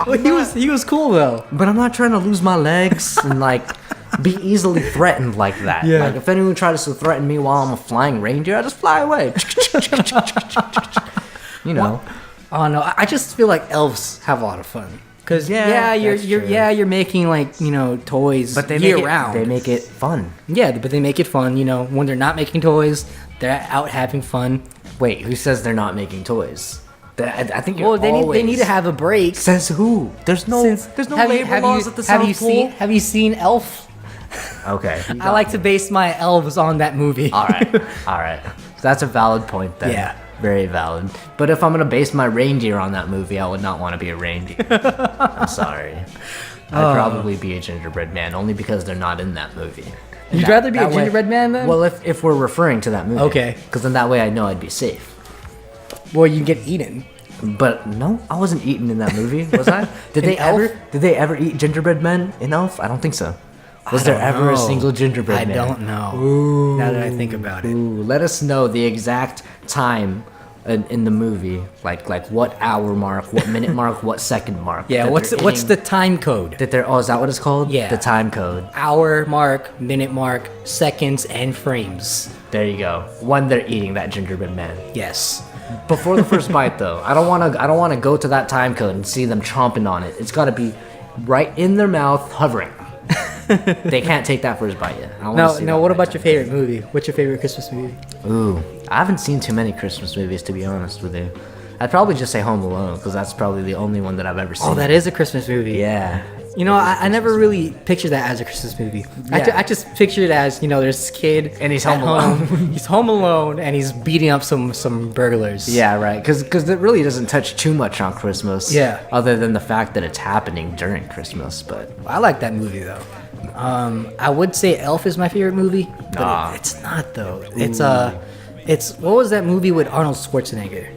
Well, he was cool though. But I'm not trying to lose my legs and like be easily threatened like that. Yeah. Like if anyone tries to threaten me while I'm a flying reindeer, I just fly away. You know. Oh no, I just feel like elves have a lot of fun. Cause Yeah, you're that's true. you're making like toys But they year make it, round. They make it fun. Yeah, but they make it fun. When they're not making toys, they're out having fun. Wait, who says they're not making toys? I think you're Well, they need to have a break. Says who? There's no labor laws at the South Pole. Have you seen Elf? Okay. I like to base my elves on that movie. All right. All right. That's a valid point then. Yeah. Very valid. But if I'm going to base my reindeer on that movie, I would not want to be a reindeer. I'm sorry. I'd probably be a gingerbread man only because they're not in that movie. And You'd rather be a that way- gingerbread man then? Well, if we're referring to that movie. Okay. Because then that way I know I'd be safe. Well, you get eaten. But no, I wasn't eaten in that movie, was I? Did In they Elf? ever eat gingerbread men in Elf? I don't think so. Was there ever a single gingerbread I man? don't know. Now that I think about it. Ooh, let us know the exact time in the movie, like what hour mark, what minute mark, what second mark. Yeah, that what's they're the hitting- time code? that they're? Oh, is that what it's called? Yeah. the time code. Hour mark, minute mark, seconds, and frames. There you go. When they're eating that gingerbread man. Yes. Before the first bite, though, I don't want to go to that time code and see them chomping on it. It's got to be right in their mouth, hovering. They can't take that first bite yet. No. What about your favorite movie? What's your favorite Christmas movie? Ooh, I haven't seen too many Christmas movies, to be honest with you. I'd probably just say Home Alone, because that's probably the only one that I've ever seen. Oh, that is a Christmas movie. Yeah. You know, I never really pictured that as a Christmas movie. Yeah. I just pictured it as, there's this kid And he's at home alone. He's home alone and he's beating up some burglars. Yeah, right. Because it really doesn't touch too much on Christmas. Yeah. Other than the fact that it's happening during Christmas, but I like that movie though. I would say Elf is my favorite movie, but Nah. it's not though. It's what was that movie with Arnold Schwarzenegger?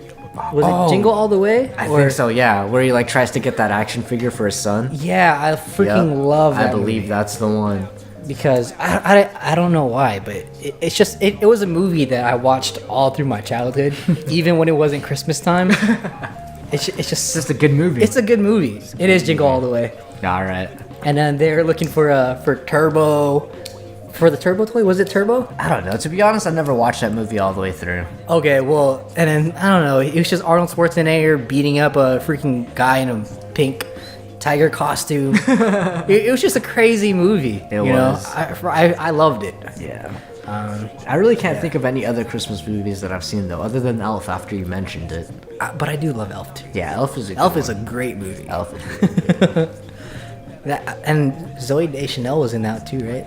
Was it Jingle All the Way? I think so. Yeah, where he like tries to get that action figure for his son. Yeah, I freaking Yep. love that. I believe movie. that's the one. Because I don't know why, but it's just it was a movie that I watched all through my childhood, even when it wasn't Christmas time. It's just It's just a good movie. it's a good movie. It is Jingle All the Way, All right. and then they're looking for Turbo, for the Turbo toy. Was it Turbo? I don't know. To be honest, I never watched that movie all the way through. Okay, well, and then I don't know. It was just Arnold Schwarzenegger beating up a freaking guy in a pink tiger costume. It was just a crazy movie. It was. I loved it. Yeah. I really can't think of any other Christmas movies that I've seen though, other than Elf. After you mentioned it. But I do love Elf too. Yeah, Elf is a Elf good is a one. great movie. Elf is really good. And Zoe Deschanel was in that too, right?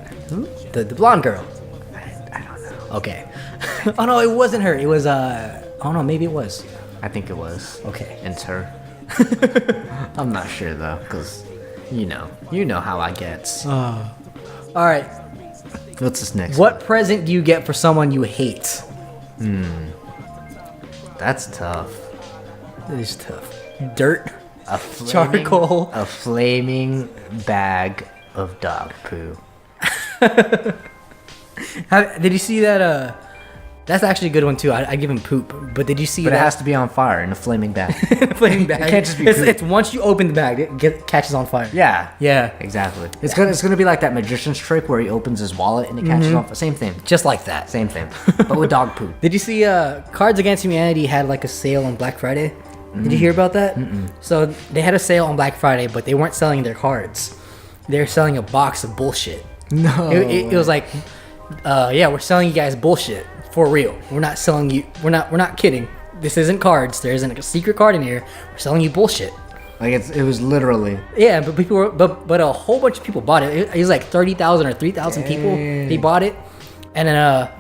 The blonde girl. I don't know. Okay. Oh no, it wasn't her. It was oh no, maybe it was. I think it was. Okay. It's her. I'm not sure though, because you know how I get. All right. What's this next? What present do you get for someone you hate? That's tough. It is tough. Dirt. A flaming, Charcoal. A flaming bag of dog poo. Did you see that? That's actually a good one too. I give him poop. But did you see But that? it has to be on fire in a flaming bag. flaming bag. It can't just be It's, poop. it's once you open the bag, it catches on fire. Yeah. Yeah. Exactly. It's gonna be like that magician's trick where he opens his wallet and it catches on fire. Same thing. Just like that. Same thing. But with dog poo. Did you see Cards Against Humanity had like a sale on Black Friday? Did you hear about that? So they had a sale on Black Friday, but they weren't selling their cards. They're selling a box of bullshit. No. It was like, yeah, we're selling you guys bullshit for real. We're not selling you. We're not kidding. This isn't cards. There isn't a secret card in here. We're selling you bullshit. Like it was literally. Yeah, but people were, but a whole bunch of people bought it. It was like 30,000 or 3,000 people. They bought it, and then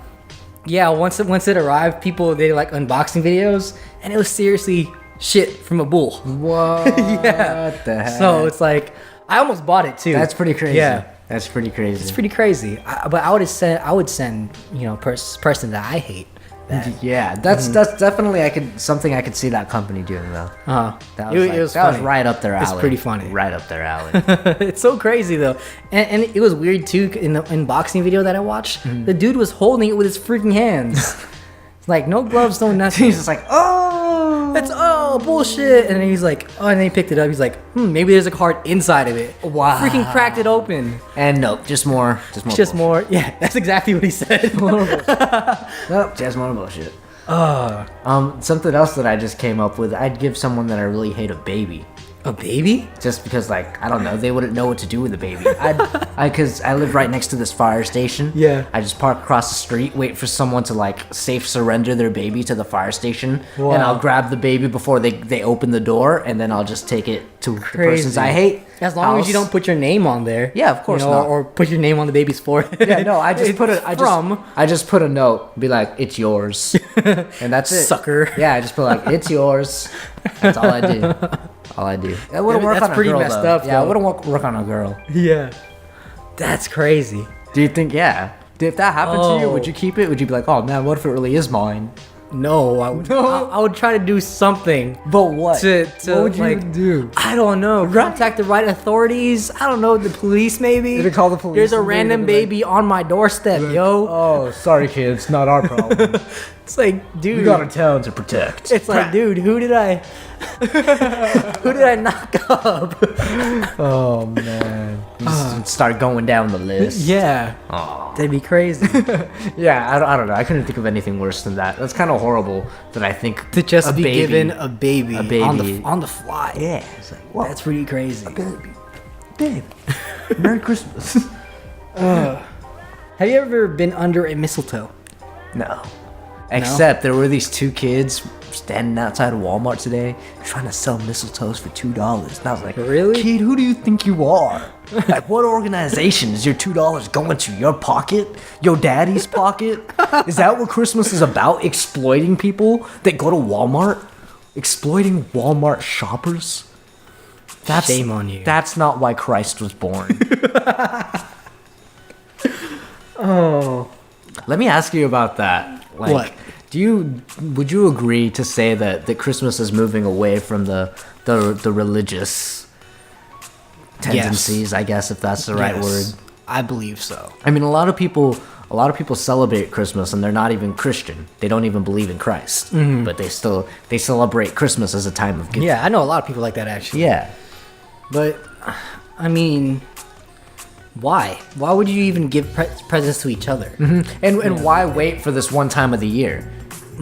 yeah, once it arrived, people did like unboxing videos, and it was seriously shit from a bull. What? Yeah. What the heck? So it's like I almost bought it too. That's pretty crazy. Yeah, That's pretty crazy. it's pretty crazy. But I would send person that I hate. That. Yeah, that's definitely something I could see that company doing though. Uh-huh. That was, It was that was funny. right up their alley. It's pretty funny. Right up their alley. It's so crazy though, and it was weird too. In the unboxing video that I watched, the dude was holding it with his freaking hands, like no gloves, no nothing. He's just like, oh, It's bullshit, and then he's like, and then he picked it up. He's like, maybe there's a card inside of it. Wow. Freaking cracked it open. and nope, just more. It's just more. Yeah, that's exactly what he said. Nope, just more bullshit. Something else that I just came up with. I'd give someone that I really hate a baby. A baby? Just because, like, I don't know, they wouldn't know what to do with a baby. Because I live right next to this fire station. Yeah. I just park across the street, wait for someone to, like, safe surrender their baby to the fire station. Wow. And I'll grab the baby before they open the door, and then I'll just take it to the persons I hate. As long as you don't put your name on there. Yeah, of course not. Or put your name on the baby's forehead. Yeah, no, I just put a I just put a note, be like, it's yours, and that's it. Sucker. Yeah, I just put like, it's yours. That's all I do. All I do. It wouldn't work That's on a pretty girl, messed though. up, Yeah, it though. wouldn't work on a girl. Yeah. That's crazy. Do you think? Yeah. If that happened to you, Oh. would you keep it? Would you be like, oh man, what if it really is mine? No, I would try to do something. But what? To what would you like, do? I don't know. Contact the right authorities. I don't know, the police maybe. Did it call the police? There's a and random they'd be like, baby on my doorstep, yo. Oh, sorry, kids. Not our problem. It's like, dude. We got a town to protect. It's like, dude, who did I knock up? Oh man. You just start going down the list. Yeah. Oh. That'd be crazy. Yeah, I don't know. I couldn't think of anything worse than that. That's kind of horrible that I think To just a be baby, given a baby, a baby. on the fly. Yeah. It's like, whoa, That's pretty crazy. babe. Merry Christmas. Have you ever been under a mistletoe? No. Except there were these two kids standing outside of Walmart today trying to sell mistletoes for $2. And I was like, Really? Kid, who do you think you are? Like, what organization is your $2 going to? Your pocket? Your daddy's pocket? Is that what Christmas is about? Exploiting people that go to Walmart? Exploiting Walmart shoppers? Shame on you. That's not why Christ was born. Oh. Let me ask you about that. Like, What? Would you agree to say that Christmas is moving away from the religious tendencies, I guess, if that's the right word? I believe so. I mean, a lot of people celebrate Christmas and they're not even Christian. They don't even believe in Christ. But they celebrate Christmas as a time of giving. Yeah, I know a lot of people like that actually. Yeah. But I mean, why? Why would you even give presents to each other? And why wait for this one time of the year?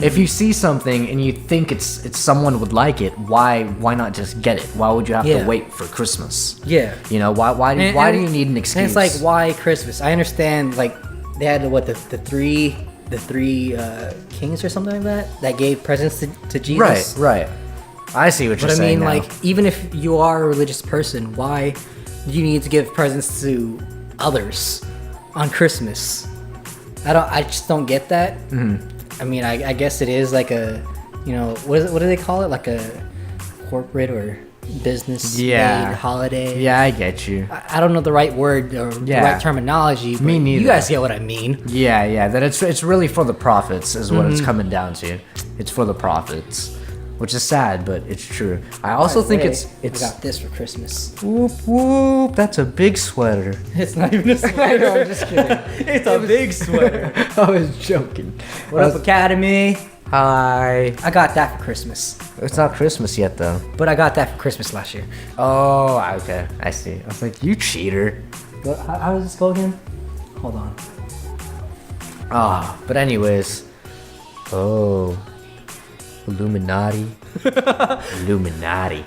If you see something and you think it's someone would like it, why not just get it? Why would you have to wait for Christmas? Yeah. You know, why do you need an excuse? And it's like, why Christmas? I understand, like, they had the three kings or something like that gave presents to Jesus. Right. I see what you're But I saying mean, now. like, even if you are a religious person, why do you need to give presents to others on Christmas? I just don't get that. I mean, I guess it is like a, what do they call it? Like a corporate or business made holiday. Yeah, I get you. I don't know the right word or the right terminology. But Me neither. You guys get what I mean. Yeah. That it's really for the profits is what it's coming down to. It's for the profits, which is sad, but it's true. I also think it's I got this for Christmas. whoop whoop. That's a big sweater. It's not even a sweater. No, I'm just kidding. It's a big sweater. I was joking. What up, Academy? Hi. I got that for Christmas. It's not Christmas yet, though. But I got that for Christmas last year. Oh, okay. I see. I was like, you cheater. How does this go again? Hold on. But anyways. Oh. Illuminati.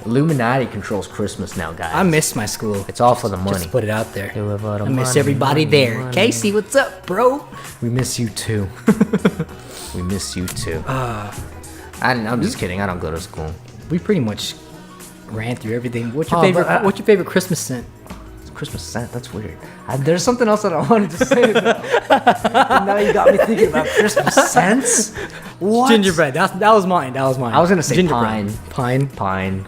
Illuminati controls Christmas now, guys. I miss my school. It's all for the money. Just put it out there. They live out of I miss money, everybody money, there. money. Casey, what's up, bro? We miss you too. We miss you too. I'm just kidding. I don't go to school. We pretty much ran through everything. What's your Oh, favorite? but, What's your favorite Christmas scent? Christmas scent. That's weird. There's something else that I wanted to say. And now you got me thinking about Christmas scents. What? Gingerbread. That was mine. I was gonna say gingerbread. pine. Pine.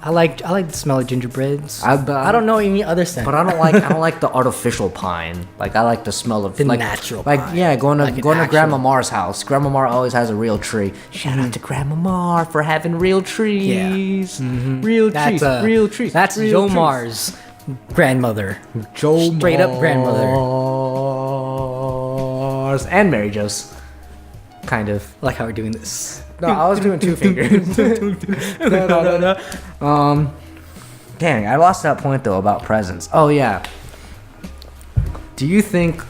I like the smell of gingerbreads. I don't know any other scent. But I don't like the artificial pine. Like I like the smell of The like, natural Like pine. yeah, going to actual- Grandma Mar's house. Grandma Mar always has a real tree. Shout out to Grandma Mar for having real trees. Real trees. Real trees. That's real Joe trees. Mar's grandmother. Joe Straight up grandmother. Mars and Mary Jo's. Kind of. I like how we're doing this. No, I was doing two fingers. No. Dang, I lost that point though about presents. Oh yeah. Do you think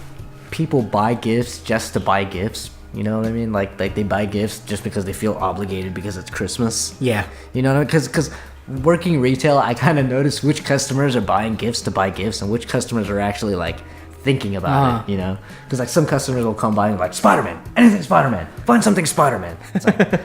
people buy gifts just to buy gifts? You know what I mean? Like they buy gifts just because they feel obligated because it's Christmas. Yeah. You know, because working retail, I kind of notice which customers are buying gifts to buy gifts and which customers are actually like thinking about it. You know, because like some customers will come by and like Spider-Man, anything Spider-Man, find something Spider-Man. It's like,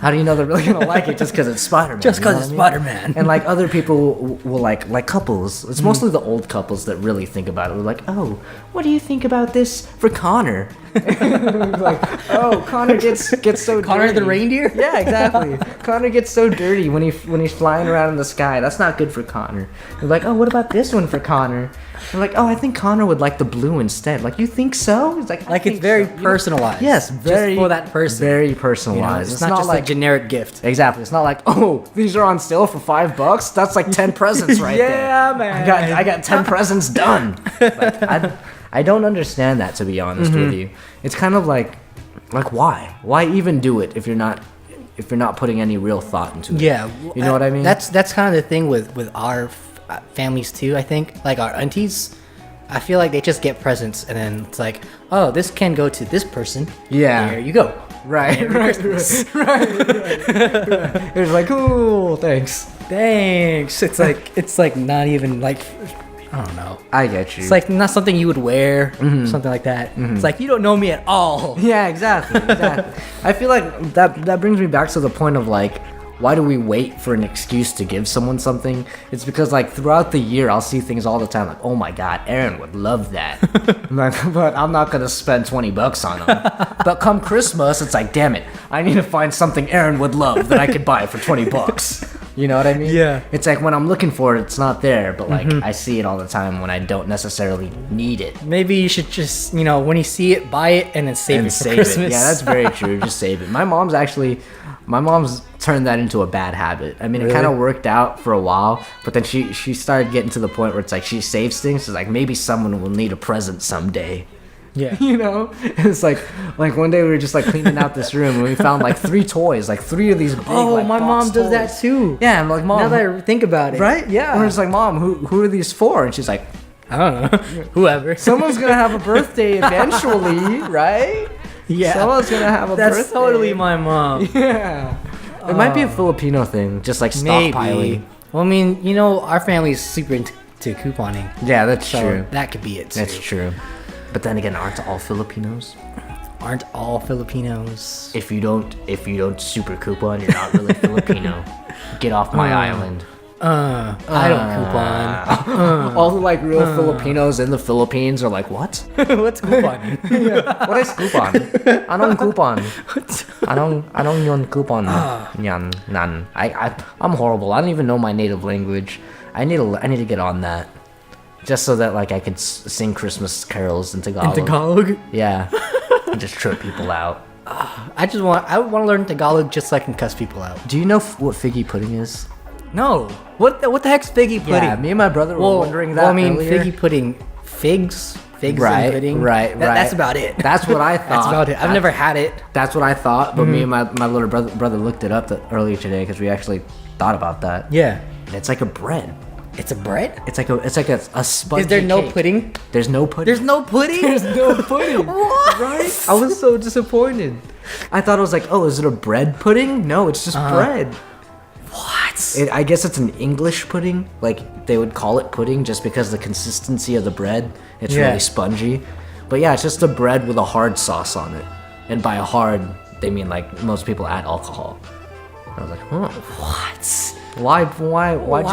how do you know they're really gonna like it just because it's Spider-Man? Just you know because it's what I mean? Spider-Man. And like other people will like couples. It's mostly the old couples that really think about it. They're like, oh, what do you think about this for Connor? Like, oh, Connor gets so Connor dirty. the reindeer? Yeah, exactly. Connor gets so dirty when he's flying around in the sky. That's not good for Connor. They're like, oh, what about this one for Connor? They're like, oh, I think Connor would like the blue instead. Like, you think so? He's like, Like, it's very personalized. Yes, very just for that person. Very You know, personalized. it's not just like a generic gift. exactly. It's not like, oh, these are on sale for $5. That's like 10 presents right there. Yeah, man. I got 10 presents done. Like, I don't understand that, to be honest with you. It's kind of like why? Why even do it if you're not putting any real thought into it? Yeah, You know what I mean? That's kind of the thing with our families too. I think like our aunties, I feel like they just get presents and then it's like, oh, this can go to this person. Yeah. Here you go. right. It's like, cool, thanks. Thanks. It's like not even like, I don't know. I get you. It's like not something you would wear, something like that. It's like you don't know me at all. Yeah, exactly. I feel like that brings me back to the point of like, why do we wait for an excuse to give someone something? It's because like throughout the year I'll see things all the time like, oh my god, Aaron would love that. I'm like, but I'm not gonna spend $20 on them. But come Christmas, it's like, damn it, I need to find something Aaron would love that I could buy for $20. You know what I mean? Yeah. It's like when I'm looking for it, it's not there, but like I see it all the time when I don't necessarily need it. Maybe you should just, when you see it, buy it and then save it for Christmas. Yeah, that's very true. Just save it. My mom's turned that into a bad habit. I mean, Really? it kind of worked out for a while, but then she started getting to the point where it's like she saves things. It's like maybe someone will need a present someday. Yeah. You know, it's like one day we were just like cleaning out this room and we found like 3 toys, like 3 of these big. Oh, like, my box mom does toys. that too. Yeah, I'm like, Mom. Now that I think about it. Right? Yeah. And we're just like, Mom, who are these for? And she's like, I don't know. Whoever. someone's gonna have a birthday eventually, right? Yeah. Someone's gonna have a birthday. That's totally my mom. Yeah. It might be a Filipino thing, just like stockpiling. Maybe. Well, I mean, our family's super into couponing. Yeah, that's So true. that could be it too. That's true. But then again, aren't all Filipinos? Aren't all Filipinos? If you don't super coupon, you're not really Filipino. Get off my island. I don't coupon. All the like real Filipinos in the Philippines are like, what? What's couponing? What is coupon? Anong coupon? Anong yon coupon? Yan nan. I'm horrible. I don't even know my native language. I need to get on that. Just so that like I could sing Christmas carols in Tagalog. In Tagalog? Yeah. And just trip people out. I want to learn Tagalog just so I can cuss people out. Do you know what figgy pudding is? No. What the heck's figgy pudding? Yeah, me and my brother were wondering that. Well, I mean, earlier. figgy pudding, figs and pudding. Right. That's about it. That's what I thought. That's about it. I've never had it. That's what I thought, but me and my little brother looked it up earlier today because we actually thought about that. Yeah. And it's like a bread. It's a bread? It's like a spongy Is there no cake. pudding? There's no pudding. There's no pudding? There's no pudding. What? Right? I was so disappointed. I thought it was like, oh, is it a bread pudding? No, it's just bread. What? I guess it's an English pudding. Like, they would call it pudding just because the consistency of the bread, it's Yeah. really spongy. But yeah, it's just a bread with a hard sauce on it. And by a hard, they mean like most people add alcohol. I was like, huh. What? Why'd you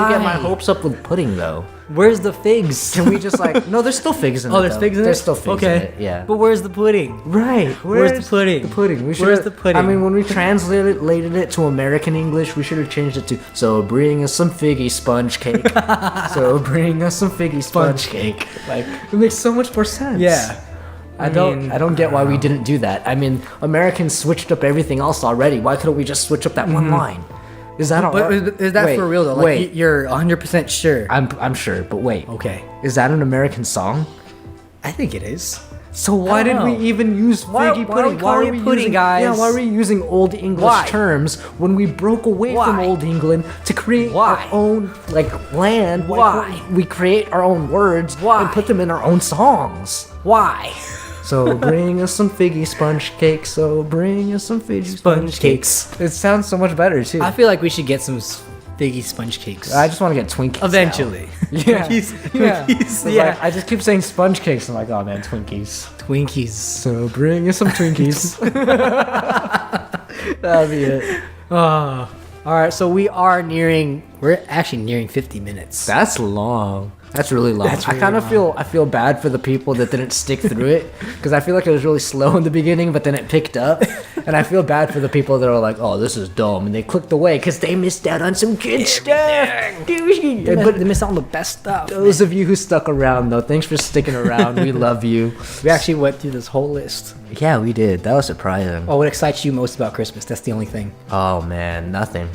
get my Why? hopes up with pudding though? Where's the figs? Can we just like, no, there's still figs in it. Oh, there's though. figs in it? There's still figs in it, yeah. But where's the pudding? Right. Where's the pudding? The pudding. We Where's should've- the pudding? I mean, when we translated it to American English, we should have changed it to, so bring us some figgy sponge cake. So bring us some figgy sponge cake. Like, it makes so much more sense. Yeah. I don't get why we didn't do that. I mean, Americans switched up everything else already. Why couldn't we just switch up that one line? Is that all But right? is that Wait, for real though? Like wait. you're 100% sure? I'm sure, but wait. Okay. Is that an American song? I think it is. So why I did don't we know. even use Why- figgy why are we pudding? calling it pudding, using, guys? Yeah, why are we using old English Why? terms when we broke away from Why? old England to create Why? our own like land? Why? We create our own words Why? and put them in our own songs? Why? So bring us some figgy sponge cake. So bring us some figgy Sponge cakes. It sounds so much better too. I feel like we should get some figgy sponge cakes. I just want to get Twinkies now. Eventually. Yeah. Twinkies. It's Yeah. like, I just keep saying sponge cakes. I'm like, oh man, Twinkies. Twinkies. So bring us some Twinkies. That'll be it. Oh. All right, so we're actually nearing 50 minutes. That's long. That's really long. That's I really kind of feel bad for the people that didn't stick through it because I feel like it was really slow in the beginning, but then it picked up. And I feel bad for the people that are like, oh, this is dumb, and they clicked away because they missed out on some good stuff. Dude. But they missed out on the best stuff. Those of you who stuck around, though, thanks for sticking around. We love you. We actually went through this whole list. Yeah, we did. That was surprising. Oh, what excites you most about Christmas? That's the only thing. Oh man, nothing.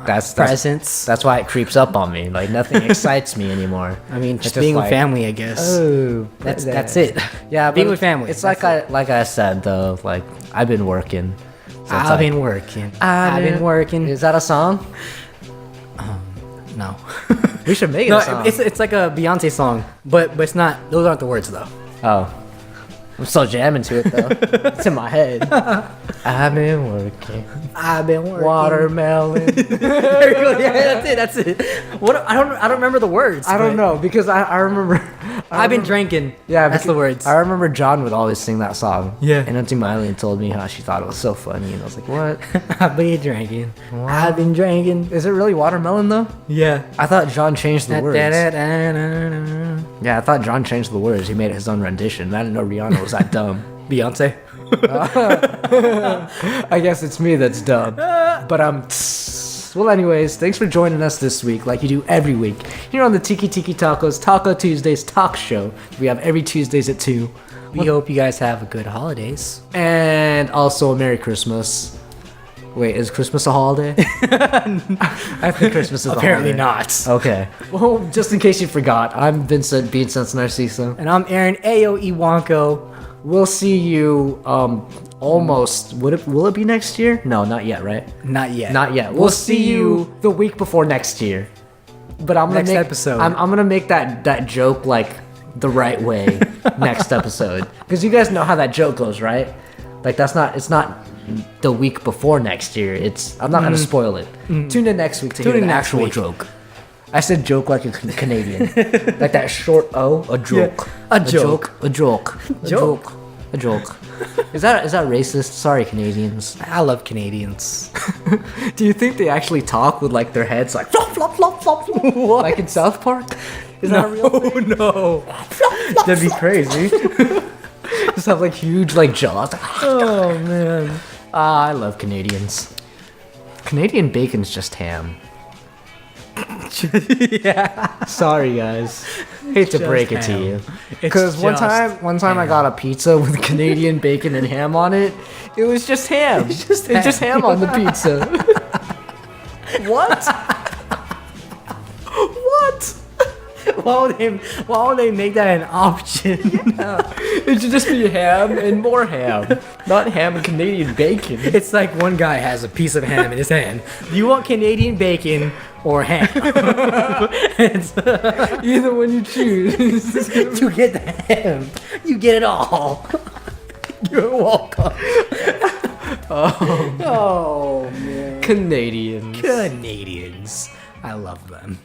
That's Presents. That's why it creeps up on me. Like nothing excites me anymore. I mean, It's just just being with like, family, I guess. Oh, That's it. Yeah, being but with family. It's like I said though. Like I've been working. So it's I've like, been working. I've been working. Is that a song? No. We should make it a song. It's like a Beyonce song, but it's not. Those aren't the words though. Oh, I'm still jamming to it though. It's in my head. I've been working. I've been working. Watermelon. There you go. Yeah, that's it. What? I don't remember the words. I don't know because I remember. I've been drinking. Yeah, that's the words. I remember John would always sing that song. Yeah. And Auntie Miley told me how she thought it was so funny, and I was like, "What? I've been drinking. I've been drinking. Is it really watermelon though?" Yeah. I thought John changed the words. Da-da-da-da-da-da. Yeah, I thought John changed the words. He made it his own rendition. I didn't know Rihanna was that dumb. Beyonce. I guess it's me that's dumb. But well, anyways, thanks for joining us this week, like you do every week, here on the Tiki Tiki Tacos Taco Tuesdays talk show. We have every Tuesdays at 2. We hope you guys have a good holidays. And also a Merry Christmas. Wait, is Christmas a holiday? I think Christmas is Apparently a holiday. not. Okay. Well, just in case you forgot, I'm Vincent Bean Sense Narciso. And I'm Aaron Ayo Iwanko. We'll see you almost. Will it be next year? No, not yet, right? Not yet. Not yet. We'll see you the week before next year. But I'm gonna Next episode. I'm gonna make that joke like the right way next episode, because you guys know how that joke goes, right? Like it's not the week before next year. I'm not gonna spoil it. Tune in next week to hear the actual joke. I said joke like a Canadian, like that short O. A joke. Yeah. A joke. A joke. A Joke. joke. A joke. Is that racist? Sorry, Canadians. I love Canadians. Do you think they actually talk with like their heads like flop flop flop flop flop, like in South Park? Is that a real thing? No. That'd be crazy. Just have like huge like jaws. Oh man. I love Canadians. Canadian bacon's just ham. Yeah. Sorry guys. Hate to Just break it to ham. you. It's Because one just time I got a pizza with Canadian bacon and ham on it. It was just ham. It's just ham on the pizza. What? What? Why would they make that an option? It should just be ham and more ham. Not ham and Canadian bacon. It's like one guy has a piece of ham in his hand. Do you want Canadian bacon or ham? Either one you choose. You get the ham. You get it all. You're welcome. Oh man. Canadians. Canadians. I love them.